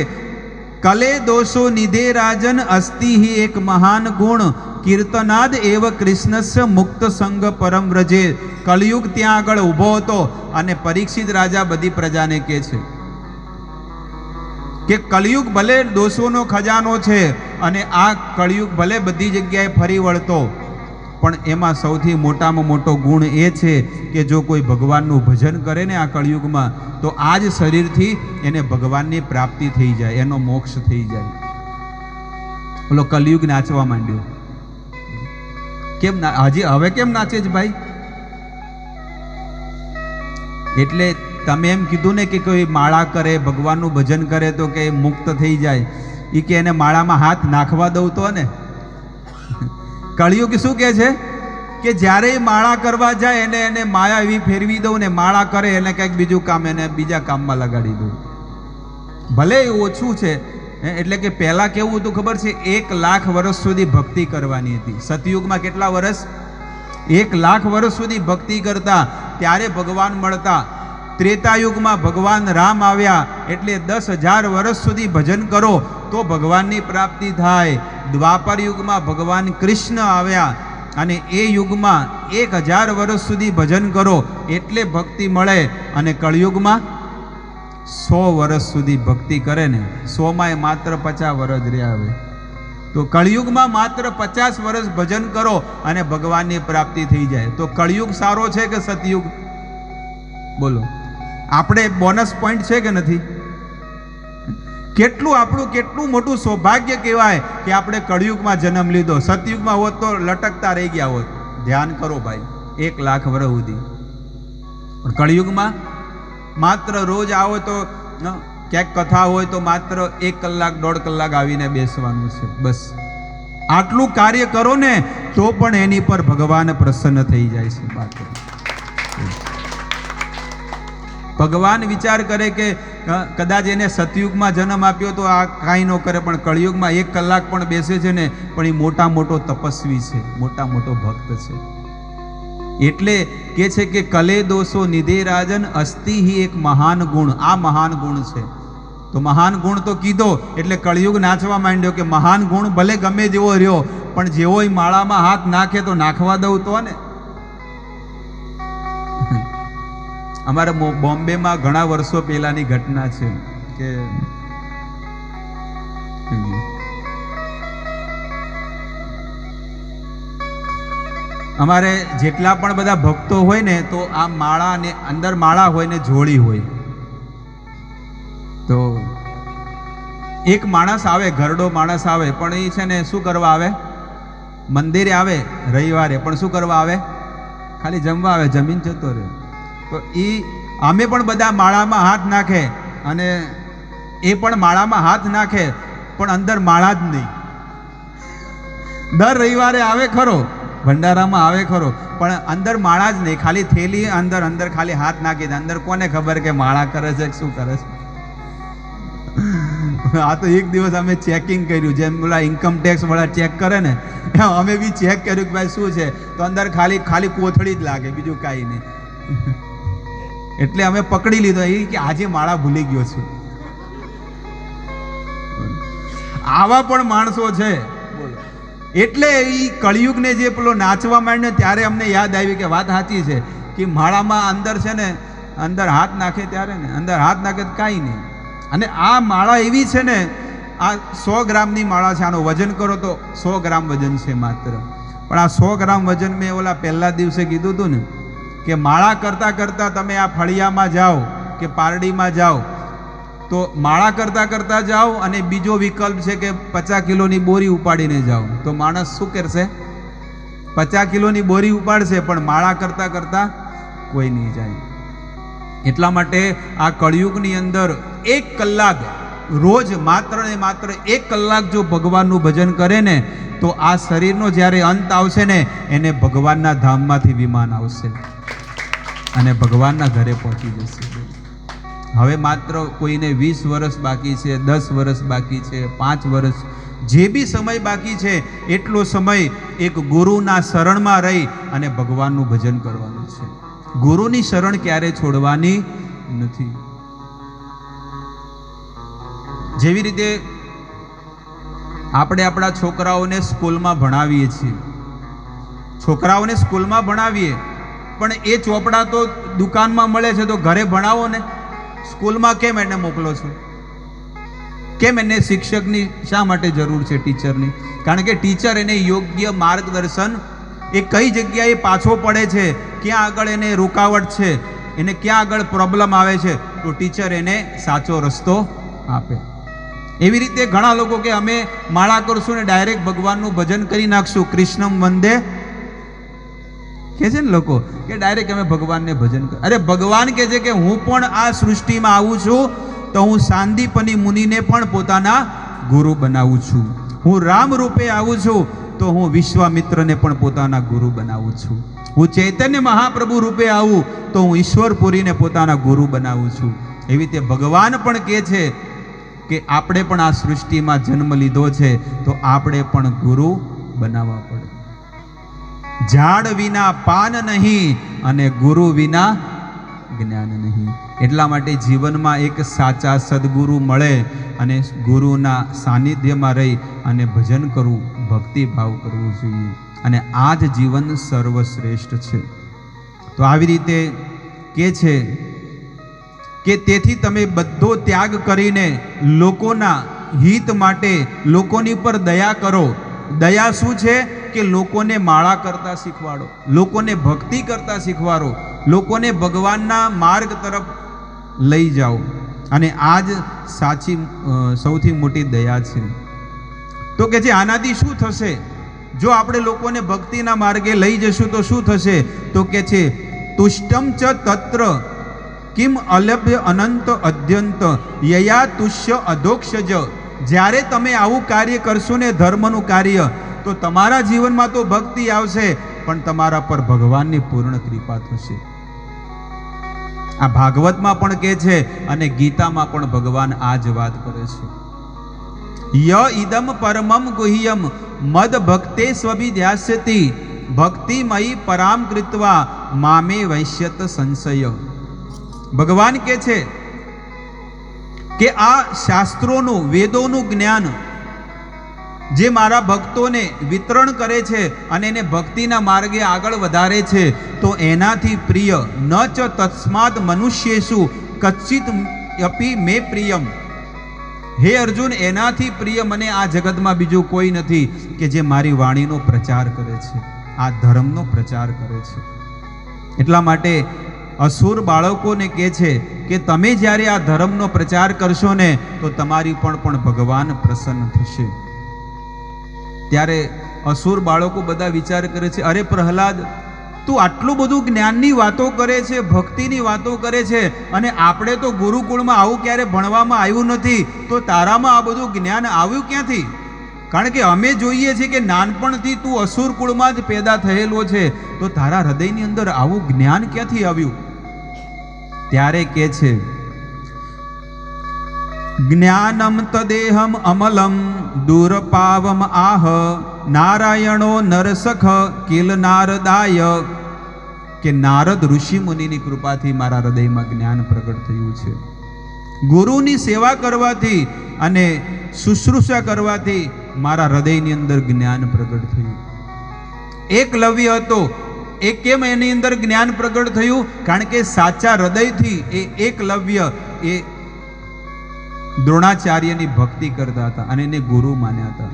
કલે દોષો નિધે રાજન અસ્તિ હિ એક મહાન ગુણ, કીર્તનાદ એવ કૃષ્ણસ્ય મુક્ત સંગ પરમ વ્રજે. કળિયુગ ત્યાં આગળ ઊભો હતો અને પરીક્ષિત રાજા બધી પ્રજાને કહે છે કે કળિયુગ ભલે દોષોનો ખજાનો છે અને આ કળિયુગ ભલે બધી જગ્યાએ ફરી વળતો, પણ એમાં સૌથી મોટામાં મોટો ગુણ એ છે કે જો કોઈ ભગવાનનું ભજન કરે ને આ કળિયુગમાં, તો આ જ શરીરથી એને ભગવાનની પ્રાપ્તિ થઈ જાય, એનો મોક્ષ થઈ જાય. બોલો, કળિયુગ નાચવા માંડ્યો. કેમ હજી હવે કેમ નાચે છે ભાઈ? એટલે તમે એમ કીધું ને કે કોઈ માળા કરે, ભગવાનનું ભજન કરે તો કે મુક્ત થઈ જાય. એ કે એને માળામાં હાથ નાખવા દઉં તો ને. કળિયુગ શું કહે છે કે જ્યારે માળા કરવા જાય એને માયા એવી ફેરવી દઉં ને, માળા કરે એને કંઈક બીજું કામ, એને બીજા કામમાં લગાડી દઉં. ભલે એ ઓછું છે. એટલે કે પહેલા કેવું હતું ખબર છે? 1 લાખ વર્ષ સુધી ભક્તિ કરવાની હતી. સતયુગમાં કેટલા વર્ષ? 1 લાખ વર્ષ સુધી ભક્તિ કરતા, ત્યારે ભગવાન મળતા. ત્રેતાયુગમાં ભગવાન રામ આવ્યા એટલે 10,000 વર્ષ સુધી ભજન કરો તો ભગવાનની પ્રાપ્તિ થાય. દ્વાપર યુગમાં ભગવાન કૃષ્ણ આવ્યા અને એ યુગમાં 1000 વર્ષ સુધી ભજન કરો એટલે ભક્તિ મળે. અને કળિયુગમાં 100 વર્ષ સુધી ભક્તિ કરે ને, 100માં માત્ર 50 વર્ષ રહ્યા હવે. તો કળિયુગમાં માત્ર 50 વર્ષ ભજન કરો અને ભગવાનની પ્રાપ્તિ થઈ જાય. તો કળિયુગ સારો છે કે સતયુગ? બોલો, આપણે બોનસ પોઈન્ટ છે કે નથી? કેટલું મોટું સૌભાગ્ય કહેવાય કે આપણે કળિયુગમાં જન્મ લીધો. સતયુગમાં હોત તો લટકતા રહી ગયા હોત. ધ્યાન કરો ભાઈ, 1 લાખ વર્ષ સુધી. પણ કળિયુગમાં માત્ર રોજ આવો તો ક્યાંક કથા હોય તો માત્ર 1 કલાક 1.5 કલાક આવીને બેસવાનું છે, બસ. આટલું કાર્ય કરો ને તો પણ એની પર ભગવાન પ્રસન્ન થઈ જાય છે. ભગવાન વિચાર કરે કે કદાચ એને સતયુગમાં જન્મ આપ્યો તો આ કાંઈ ન કરે, પણ કળિયુગમાં 1 કલાક પણ બેસે છે ને, પણ એ મોટો તપસ્વી છે, મોટો ભક્ત છે. એટલે કે છે કે કલે દોષો નિધે રાજન અસ્તિ હિ એક મહાન ગુણ. આ મહાન ગુણ છે. તો મહાન ગુણ તો કીધો એટલે કળિયુગ નાચવા માંડ્યો કે મહાન ગુણ ભલે ગમે જેવો રહ્યો, પણ જેવો માળામાં હાથ નાખે તો નાખવા દઉં તો ને. અમારે બોમ્બેમાં ઘણા વર્ષો પહેલાની ઘટના છે કે અમારે જેટલા પણ બધા ભક્તો હોય ને, તો આ માળા ને અંદર માળા હોય ને જોડી હોય. તો એક માણસ આવે, ઘરડો માણસ આવે, પણ એ છે ને શું કરવા આવે? મંદિરે આવે રવિવારે, પણ શું કરવા આવે? ખાલી જમવા આવે, જમીન જતો રહે. તો એ અમે પણ બધા માળામાં હાથ નાખે અને એ પણ માળામાં હાથ નાખે, પણ અંદર માળા જ નહીં. દર રવિવારે આવે ખરો, ભંડારામાં આવે ખરો, પણ અંદર માળા જ નહીં, ખાલી થેલી અંદર ખાલી હાથ નાખી દે. અંદર કોને ખબર કે માળા કરે છે કે શું કરે છે? આ તો એક દિવસ અમે ચેકિંગ કર્યું, જેમ પેલા ઇન્કમ ટેક્સ વાળા ચેક કરે ને, અમે બી ચેક કર્યું કે ભાઈ શું છે, તો અંદર ખાલી કોથળી જ લાગે, બીજું કાંઈ નહીં. એટલે અમે પકડી લીધો એ કે આજે માળા ભૂલી ગયો છું. આવા પણ માણસો છે. એટલે એ કળિયુગને જે પેલો નાચવા માંડ્યો ત્યારે અમને યાદ આવ્યું કે વાત સાચી છે કે માળામાં અંદર છે ને, અંદર હાથ નાખે ત્યારે ને, અંદર હાથ નાખે તો કાંઈ નહીં. અને આ માળા એવી છે ને, આ 100 ગ્રામની માળા છે, આનું વજન કરો તો 100 ગ્રામ વજન છે માત્ર. પણ આ 100 ગ્રામ વજન મેં ઓલા પહેલા દિવસે કીધું હતું ને કે માળા કરતાં કરતાં તમે આ ફળિયામાં જાઓ કે પારડીમાં જાઓ તો માળા કરતાં જાઓ, અને બીજો વિકલ્પ છે કે 50 કિલોની બોરી ઉપાડીને જાઓ, તો માણસ શું કરશે? 50 કિલોની બોરી ઉપાડશે, પણ માળા કરતાં કોઈ નહીં જાય. એટલા માટે આ કળિયુગની અંદર 1 કલાક રોજ માત્ર ને માત્ર 1 કલાક જો ભગવાનનું ભજન કરે ને, તો આ શરીરનો જ્યારે અંત આવશે ને, એને ભગવાનના ધામમાંથી વિમાન આવશે અને ભગવાનના ઘરે પહોંચી જશે. હવે માત્ર કોઈને 20 વર્ષ બાકી છે, 10 વર્ષ બાકી છે, 5 વર્ષ, જે બી સમય બાકી છે એટલો સમય એક ગુરુના શરણમાં રહી અને ભગવાનનું ભજન કરવાનું છે. ગુરુની શરણ ક્યારે છોડવાની નથી. જેવી રીતે આપણે આપણા છોકરાઓને સ્કૂલમાં ભણાવીએ છીએ, છોકરાઓને સ્કૂલમાં ભણાવીએ, પણ એ ચોપડા તો દુકાનમાં મળે છે, તો ઘરે ભણાવો ને. સ્કૂલમાં કેમ એને મોકલો છો? કેમ એને શિક્ષકની શા માટે જરૂર છે, ટીચરની? કારણ કે ટીચર એને યોગ્ય માર્ગદર્શન, એ કઈ જગ્યાએ પાછો પડે છે, ક્યાં આગળ એને રૂકાવટ છે, એને ક્યાં આગળ પ્રોબ્લેમ આવે છે, તો ટીચર એને સાચો રસ્તો આપે. એવી રીતે ઘણા લોકો કે અમે માળા કરશું ને ડાયરેક્ટ ભગવાનનું ભજન કરી નાખશું, કૃષ્ણમ વંદે કે છે ને લોકો કે ડાયરેક્ટ અમે ભગવાનને ભજન કર. અરે ભગવાન કહે છે કે હું પણ આ સૃષ્ટિમાં આવું છું તો હું સાંદીપની મુનિને પણ પોતાના ગુરુ બનાવું છું. હું રામ રૂપે આવું છું તો હું વિશ્વામિત્રને પણ પોતાના ગુરુ બનાવું છું. હું ચૈતન્ય મહાપ્રભુ રૂપે આવું તો હું ઈશ્વરપુરીને પોતાના ગુરુ બનાવું છું. એવી રીતે ભગવાન પણ કહે છે કે આપણે પણ આ સૃષ્ટિમાં જન્મ લીધો છે તો આપણે પણ ગુરુ બનાવવા પડે. ઝાડ વિના પાન નહીં અને ગુરુ વિના જ્ઞાન નહીં. એટલા માટે જીવનમાં એક સાચા સદગુરુ મળે અને ગુરુના સાનિધ્યમાં રહી અને ભજન કરવું, ભક્તિ ભાવ કરવું જોઈએ, અને આ જ જીવન સર્વશ્રેષ્ઠ છે. તો આવી રીતે કે છે કે તેથી તમે બધો ત્યાગ કરીને લોકોના હિત માટે લોકોની પર દયા કરો. દયા શું છે કે લોકોને માળા કરતા શીખવાડો, લોકોને ભક્તિ કરતા શીખવાડો, લોકોને ભગવાનના માર્ગ તરફ લઈ જાઓ. અને આ જ સાચી સૌથી મોટી દયા છે. તો કે છે આનાથી શું થશે? જો આપણે લોકોને ભક્તિના માર્ગે લઈ જશું તો શું થશે? તો કે છે તુષ્ટમ ચ તત્ર કિમ અલભ્ય અનંત અદ્યંત યયા તુષ્ય અધોક્ષજ. જ્યારે તમે આવું કાર્ય કરશો ને, ધર્મનું કાર્ય, તો તમારા જીવનમાં તો ભક્તિ આવશે, પણ તમારા પર ભગવાનની પૂર્ણ કૃપા થશે. આ ભાગવતમાં પણ કહે છે અને ગીતામાં પણ ભગવાન આ જ વાત કરે છે. ય ઇદમ પરમમ ગુહ્યમ મદ ભક્તે સ્વભિધ્યાસ્યતિ ભક્તિમયી પરામ કૃત્વા મામે વૈશ્યત સંશય. ભગવાન કહે છે કે આ શાસ્ત્રોનું, વેદોનું જ્ઞાન જે મારા ભક્તોને વિતરણ કરે છે અને એને ભક્તિના માર્ગે આગળ વધારે છે, તો એનાથી પ્રિય ન ચ તસ્માદ મનુષ્યેષુ કચ્ચિત અપી મે પ્રિયમ. હે અર્જુન, એનાથી પ્રિય મને આ જગતમાં બીજું કોઈ નથી કે જે મારી વાણીનો પ્રચાર કરે છે, આ ધર્મનો પ્રચાર કરે છે. એટલા માટે અસુર બાળકોને કહે છે કે તમે જ્યારે આ ધર્મનો પ્રચાર કરશો ને, તો તમારી પણ ભગવાન પ્રસન્ન થશે. ત્યારે અસુર બાળકો બધા વિચાર કરે છે, અરે પ્રહલાદ, તું આટલું બધું જ્ઞાનની વાતો કરે છે, ભક્તિની વાતો કરે છે, અને આપણે તો ગુરુકુળમાં આવું ક્યારે ભણવામાં આવ્યું નથી, તો તારામાં આ બધું જ્ઞાન આવ્યું ક્યાંથી? કારણ કે અમે જોઈએ છીએ કે નાનપણથી તું અસુર કુળમાં જ પેદા થયેલો છે, તો તારા હૃદયની અંદર આવું જ્ઞાન ક્યાંથી આવ્યું? ત્યારે કહે છે જ્ઞાનમ તદેહમ અમલમ દુરપાવમ આહ નારાયણો નરસખ કિલ નારદાય, કે નારદ ઋષિ મુનિની કૃપાથી મારા હૃદયમાં જ્ઞાન પ્રગટ થયું છે. ગુરુની સેવા કરવાથી અને શુશ્રૂષા કરવાથી મારા હૃદયની અંદર જ્ઞાન પ્રગટ થયું. એકલવ્ય હતો, એ કેમ એની અંદર જ્ઞાન પ્રગટ થયું? કારણ કે સાચા હૃદયથી એ એકલવ્ય એ દ્રોણાચાર્યની ભક્તિ કરતા હતા અને એને ગુરુ માન્યા હતા.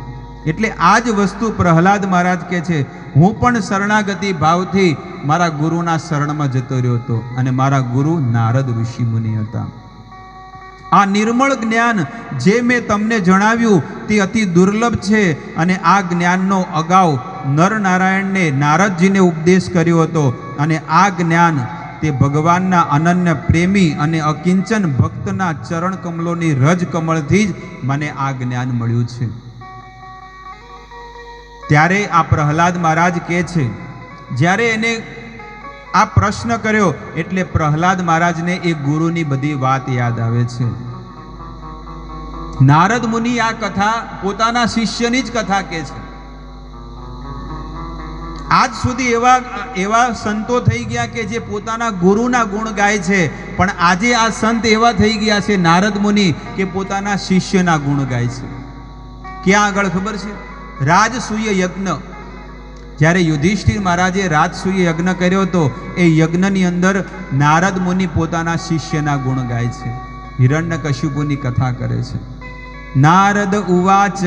એટલે આ જ વસ્તુ પ્રહલાદ મહારાજ કહે છે, હું પણ શરણાગતિ ભાવથી મારા ગુરુના શરણમાં જતો રહ્યો હતો અને મારા ગુરુ નારદ ઋષિ મુનિ હતા. આ નિર્મળ જ્ઞાન જે મેં તમને જણાવ્યું તે અતિ દુર્લભ છે અને આ જ્ઞાનનો અગાઉ નરનારાયણને નારદજીને ઉપદેશ કર્યો હતો અને આ જ્ઞાન તે ભગવાનના અનન્ય પ્રેમી અને અકિંચન ભક્તના ચરણ કમલોની રજ કમળથી જ મને આ જ્ઞાન મળ્યું છે. ત્યારે આ પ્રહલાદ મહારાજ કહે છે, જ્યારે એને આ પ્રશ્ન કર્યો એટલે પ્રહલાદ મહારાજને એ ગુરુની બધી વાત યાદ આવે છે. નારદ મુનિ આ કથા પોતાના શિષ્યની જ કથા કહે છે. આજ સુધી એવા સંતો થઈ ગયા કે જે પોતાના ગુરુના ગુણ ગાય છે, પણ આજે આ સંત એવા થઈ ગયા છે નારદ મુનિ કે પોતાના શિષ્યના ગુણ ગાય છે. ક્યાં આગળ ખબર છે? રાજસૂય યજ્ઞ. જ્યારે યુધિષ્ઠિર મહારાજે રાજસૂય યજ્ઞ કર્યો હતો, એ યજ્ઞની અંદર નારદ મુનિ પોતાના શિષ્યના ગુણ ગાય છે, હિરણ્યકશિપુની કથા કરે છે. નારદ ઉવાચ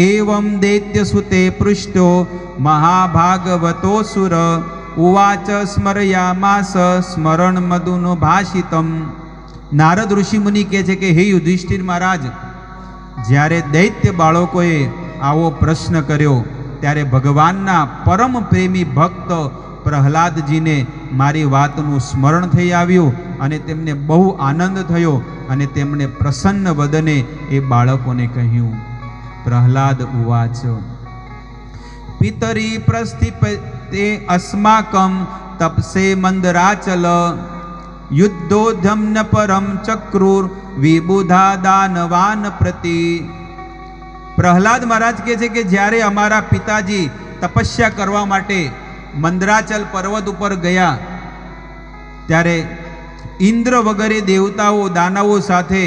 એવં દૈત્ય સુતે પૃષ્ટો મહાભાગવતો સુર ઉવાચ સ્મરયામાસ સ્મરણ મધુનો ભાષિતમ. નારદ ઋષિ મુનિ કહે છે કે હે યુધિષ્ઠિર મહારાજ, જ્યારે દૈત્ય બાળકોએ આવો પ્રશ્ન કર્યો ત્યારે ભગવાનના પરમ પ્રેમી ભક્ત પ્રહલાદજીને મારી વાતનું સ્મરણ થઈ આવ્યું અને તેમને બહુ આનંદ થયો અને તેમણે પ્રસન્ન વદને એ બાળકોને કહ્યું. પ્રહલાદ ઉવાચ પિતરી પ્રસ્થિપતે અસ્માકમ તપસે મંદરાચલ યુદ્ધોધમ્ન પરમ ચક્રુર વિબુધા દાનવાન પ્રતિ. પ્રહલાદ મહારાજ કહે છે કે જ્યારે અમારા પિતાજી તપસ્યા કરવા માટે મંદરાચલ પર્વત ઉપર ગયા ત્યારે ઇન્દ્ર વગેરે દેવતાઓ દાનવો સાથે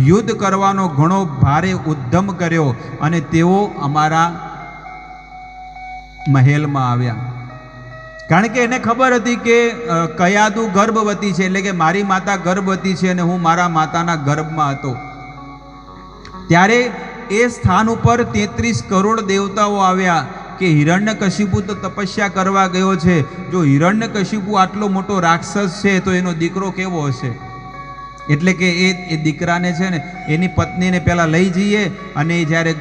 યુદ્ધ કરવાનો ઘણો ભારે ઉદ્યમ કર્યો અને તેઓ અમારા મહેલમાં આવ્યા. કારણ કે એને ખબર હતી કે કયાદુ ગર્ભવતી છે, એટલે કે મારી માતા ગર્ભવતી છે અને હું મારા માતાના ગર્ભમાં હતો. ત્યારે એ સ્થાન ઉપર 33 કરોડ દેવતાઓ આવ્યા કે હિરણ્યકશિપુ તો તપસ્યા કરવા ગયો છે, જો હિરણ્યકશિપુ આટલો મોટો રાક્ષસ છે તો એનો દીકરો કેવો હશે. એટલે કે એ દીકરાને છે ને એની પત્નીને પહેલાં લઈ જઈએ અને એ જ્યારે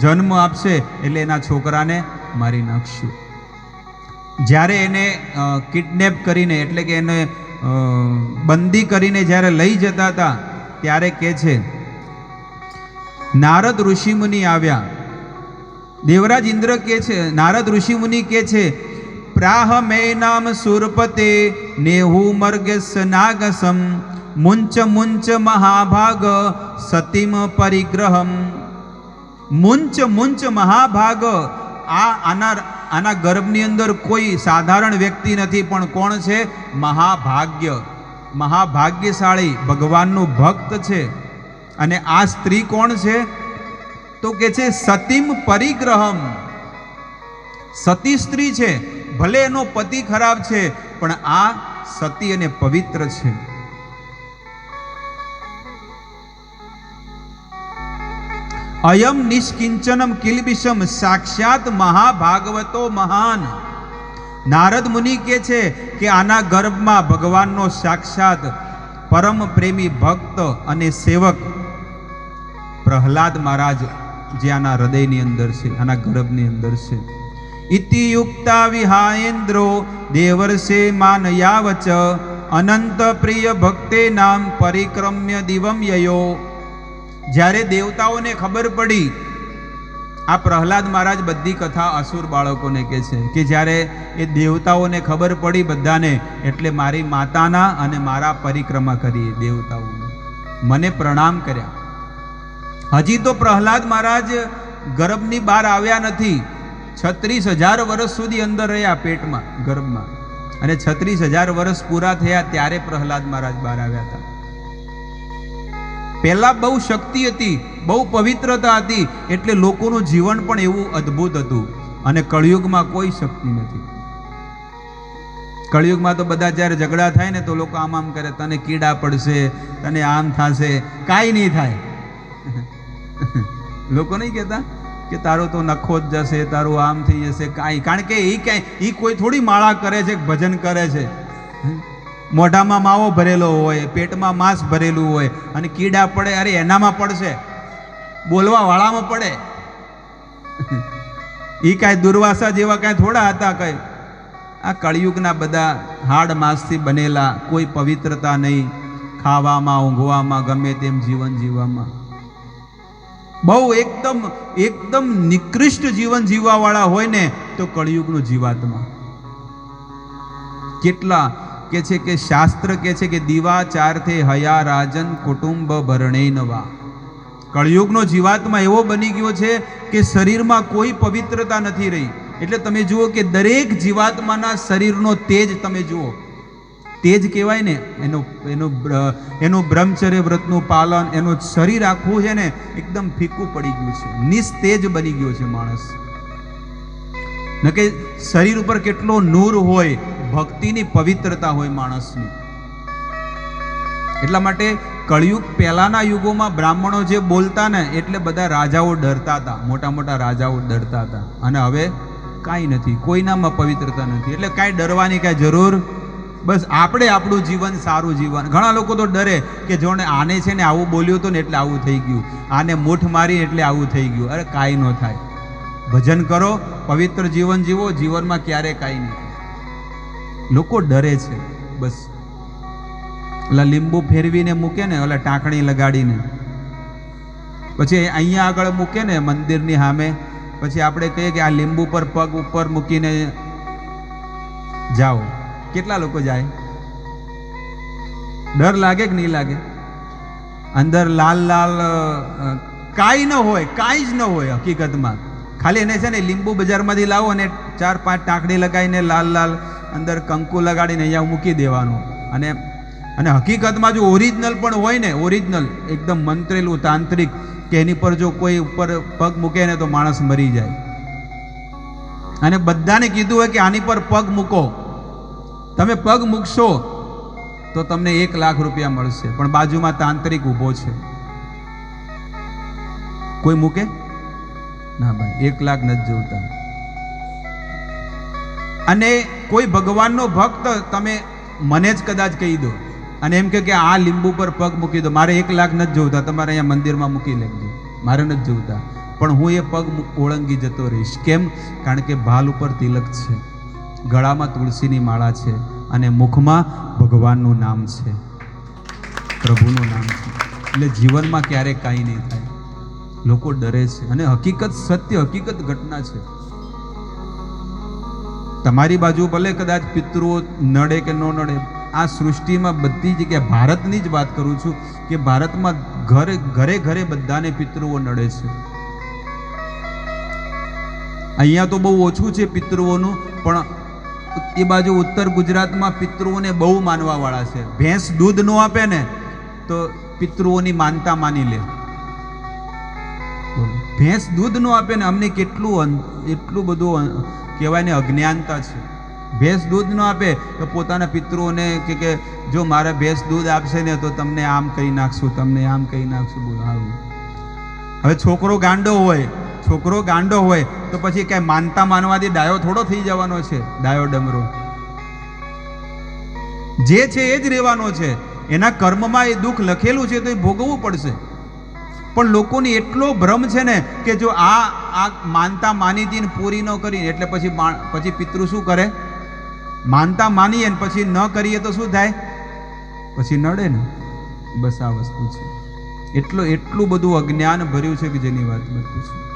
જન્મ આપશે એટલે એના છોકરાને મારી નાખશું. જ્યારે એને કિડનેપ કરીને એટલે કે એને બંદી કરીને જ્યારે લઈ જતા હતા ત્યારે કહે છે નારદ ઋષિમુનિ આવ્યા. દેવરાજ ઇન્દ્ર કહે છે, નારદ ઋષિમુનિ કહે છે પ્રાહ મે નામ સુરપતે નેહુ મર્ગસ નાગસમ મુંચ મુંચ મહાભાગ સતીમ પરિગ્રહમ. મુંચ મુંચ મહાભાગ. આના ગર્ભની અંદર કોઈ સાધારણ વ્યક્તિ નથી, પણ કોણ છે? મહાભાગ્ય, મહાભાગ્યશાળી ભગવાનનું ભક્ત છે. અને આ સ્ત્રી કોણ છે? તો કે છે સતીમ પરિગ્રહમ. સતી સ્ત્રી છે, ભલે એનો પતિ ખરાબ છે પણ આ સતી અને પવિત્ર છે. અયમ નિષ્કિંચનમ કિલબિષમ સાક્ષાત મહાભાગવતો મહાન. નારદ મુનિ કહે છે કે આના ગર્ભમાં ભગવાનનો સાક્ષાત પરમ પ્રેમી ભક્ત અને સેવક પ્રહલાદ મહારાજ જે આના હૃદયની અંદર છે, આના ગર્ભની અંદર છે. ઇતિ યુક્તા વિહાયેન્દ્રો દેવર્ષે માનયાવચ અનંત પ્રિય ભક્તે નામ પરિક્રમ્ય દિવમ યયો. જ્યારે દેવતાઓને ખબર પડી, આ પ્રહલાદ મહારાજ બધી કથા અસુર બાળકોને કહે છે કે જ્યારે એ દેવતાઓને ખબર પડી બધાને, એટલે મારી માતાના અને મારા પરિક્રમા કરી દેવતાઓને, મને પ્રણામ કર્યા. હજી તો પ્રહલાદ મહારાજ ગર્ભની બહાર આવ્યા નથી. 36,000 વર્ષ સુધી અંદર રહ્યા પેટમાં, ગર્ભમાં, અને 36,000 વર્ષ પૂરા થયા ત્યારે પ્રહલાદ મહારાજ બહાર આવ્યા હતા. પહેલા બહુ શક્તિ હતી, બહુ પવિત્રતા હતી, એટલે લોકોનું જીવન પણ એવું અદ્ભુત હતું. અને કળિયુગમાં કોઈ શક્તિ નથી. કળિયુગમાં તો બધા જ્યારે ઝઘડા થાય ને તો લોકો આમ આમ કરે, તને કીડા પડશે, તને આમ થશે. કાંઈ નહીં થાય. લોકો નહીં કહેતા કે તારો તો નખો જ જશે, તારું આમ થઈ જશે, કાંઈ. કારણ કે એ કોઈ થોડી માળા કરે છે, ભજન કરે છે. મોઢામાં માવો ભરેલો હોય, પેટમાં માંસ ભરેલું હોય, અને કીડા પડે, અરે એનામાં પડશે, બોલવા વાળામાં પડે. એ કાંઈ દુર્વાસા જેવા કાંઈ થોડા હતા. કાંઈ આ કળિયુગના બધા હાડ માંસથી બનેલા, કોઈ પવિત્રતા નહીં, ખાવામાં ઊંઘવામાં ગમે તેમ જીવન જીવવામાં, બહુ એકદમ નિકૃષ્ટ જીવન જીવવાવાળા હોય ને તો કળિયુગનું જીવાત્મા. કેટલા કે છે કે શાસ્ત્ર કે છે કે દીવા ચારથે હયા રાજન કુટુંબ ભરણે નવા. કળિયુગનો જીવાત્મા એવો બની ગયો છે કે શરીરમાં કોઈ પવિત્રતા નથી રહી. એટલે તમે જુઓ કે દરેક જીવાત્માના શરીરનો તેજ તમે જુઓ, તેજ કહેવાય ને, એનું બ્રહ્મચર્ય વ્રતનું પાલન, એનું શરીર આખું છે ને એકદમ ફીકું પડી ગયું છે, નિસ્તેજ બની ગયો છે માણસ. ન કે શરીર ઉપર કેટલો નૂર હોય, ભક્તિની પવિત્રતા હોય માણસની. એટલા માટે કળિયુગ પહેલાના યુગોમાં બ્રાહ્મણો જે બોલતા ને એટલે બધા રાજાઓ ડરતા હતા, મોટા મોટા રાજાઓ ડરતા હતા. અને હવે કાંઈ નથી, કોઈનામાં પવિત્રતા નથી, એટલે કાંઈ ડરવાની કાંઈ જરૂર. બસ આપણે આપણું જીવન સારું જીવન. ઘણા લોકો તો ડરે કે જોને આને છે ને આવું બોલ્યું હતું ને એટલે આવું થઈ ગયું, આને મૂઠ મારી એટલે આવું થઈ ગયું. અરે કાંઈ ન થાય, ભજન કરો, પવિત્ર જીવન જીવો, જીવનમાં ક્યારે કાંઈ નહીં. લોકો ડરે છે બસ. ઓલા લીંબુ ફેરવીને મૂકે ને, ઓલા ટાંકણી લગાડીને, પછી અહીંયા આગળ મૂકે ને મંદિરની સામે, પછી આપણે કહીએ કે આ લીંબુ પર પગ ઉપર મૂકીને જાઓ. કેટલા લોકો જાય? ડર લાગે કે નહીં લાગે? અંદર લાલ લાલ કાંઈ ન હોય, કાંઈ જ ન હોય હકીકતમાં. ખાલી એને છે ને લીંબુ બજારમાંથી લાવો અને 4-5 ટાંકડી લગાવીને લાલ લાલ અંદર કંકુ લગાડીને અહીંયા મૂકી દેવાનું. અને હકીકતમાં જો ઓરિજિનલ પણ હોય ને, ઓરિજિનલ એકદમ મંત્રેલું તાંત્રિક, કે એની પર જો કોઈ ઉપર પગ મૂકે ને તો માણસ મરી જાય. અને બધાને કીધું હોય કે આની પર પગ મૂકો, તમે પગ મૂકશો તો તમને 1 લાખ રૂપિયા મળશે. પણ બાજુમાં તાંત્રિક ઊભો છે, કોઈ મૂકે ના ભાઈ, 1 લાખ નથી જોતા. અને કોઈ ભગવાનનો ભક્ત તમે મને જ કદાચ કહી દો અને એમ કે આ લીંબુ પર પગ મૂકી દો, મારે 1 લાખ નથી જોતા, તમારે અહીંયા મંદિરમાં મૂકી લેજો, મારે નથી જોતા. પણ હું એ પગ ઓળંગી જતો રહીશ. કેમ? કારણ કે ભાલ ઉપર તિલક છે, ગળામાં તુલસીની માળા છે, અને મુખમાં ભગવાનનું નામ છે, પ્રભુનું નામ છે. એટલે જીવનમાં ક્યારેય કાંઈ નહીં થાય. લોકો ડરે છે, અને હકીકત સત્ય, હકીકત ઘટના છે. તમારી બાજુ ભલે કદાચ પિતૃઓ નડે કે ન નડે, આ સૃષ્ટિમાં બધી જગ્યાએ, ભારતની જ વાત કરું છું કે ભારતમાં ઘરે ઘરે બધાને પિતૃઓ નડે છે. અહીંયા તો બહુ ઓછું છે પિતૃઓનું, પણ એ બાજુ ઉત્તર ગુજરાતમાં પિતૃઓને બહુ માનવાવાળા છે. ભેંસ દૂધ ન આપે ને તો પિતૃઓની માનતા માની લે. ભેંસ દૂધ ન આપે ને, અમને એટલું બધું કહેવાય ને અજ્ઞાનતા છે. ભેંસ દૂધ ન આપે તો પોતાના પિતૃઓને કે જો મારા ભેંસ દૂધ આપશે ને તો તમને આમ કહી નાખશું, તમને આમ કહી નાખશું. બોલો આવું. હવે છોકરો ગાંડો હોય તો પછી કઈ માનતા માનવાથી ડાયો થોડો થઈ જવાનો છે? ડાયો ડમરો જે છે એ જ રહેવાનો છે. એના કર્મમાં એ દુઃખ લખેલું છે તો એ ભોગવવું પડશે. પણ લોકોની એટલો ભ્રમ છે ને કે જો આ માનતા માની હતી ને પૂરી ન કરી એટલે પછી પિતૃ શું કરે? માનતા માનીએ ને પછી ન કરીએ તો શું થાય? પછી નડે ને. બસ આ વસ્તુ છે. એટલું બધું અજ્ઞાન ભર્યું છે કે જેની વાત નથી.